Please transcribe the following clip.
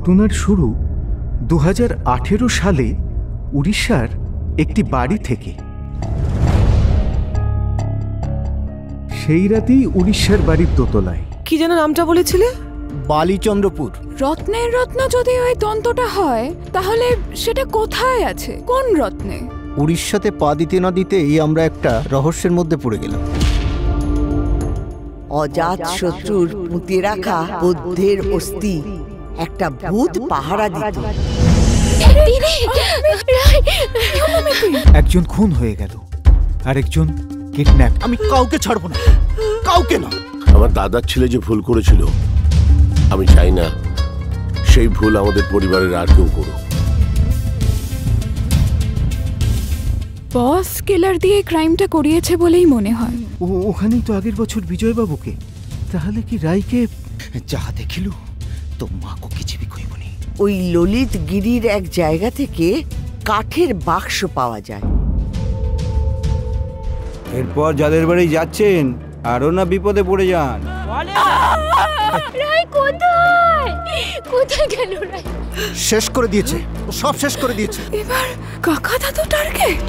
ঘটনার শুরু 2018 সালে উড়িষ্যার একটি বাড়ি থেকে। সেই রাতেই উড়িষ্যার বাড়ির দোতলায়। কি যেন নামটা বলেছিলে? বালিচন্দ্রপুর। রত্নের রত্ন যদি ওই তন্ত্রটা হয় তাহলে সেটা কোথায় আছে, কোন রত্নে? উড়িষ্যাতে পা দিতে না দিতেই আমরা একটা রহস্যের মধ্যে পড়ে গেলাম। অজাত শত্রুর পুঁতে রাখা বুদ্ধের অস্থি একটা ভূত পাহারা দিত। একজন খুন হয়ে গেল, আরেকজন কিডন্যাপ। আমি কাউকে ছাড়বো না, কাউকে না। আমার দাদার ছেলে যে ভুল করেছিল, আমি চাই না সেই ভুল আমাদের পরিবারের আর কেউ করুক। বস কিলার দিয়ে ক্রাইমটা করিয়েছে বলেই মনে হয়। ওখানেই তো আগের বছর বিজয়বাবুকে। তাহলে কি রায়কে যাহা দেখিলু তো মাকে কিছুবি কইবনি। ওই ললিত গিরির এক জায়গা থেকে কাঠের বাক্স পাওয়া যায়। এরপর যাদের বাড়ি যাচ্ছেন আরো না বিপদে পড়ে যান। রায় কোথায় কোথায় গেল? রায় শেষ করে দিয়েছে, সব শেষ করে দিয়েছে। এবার কাকা দাদু টার্গেট।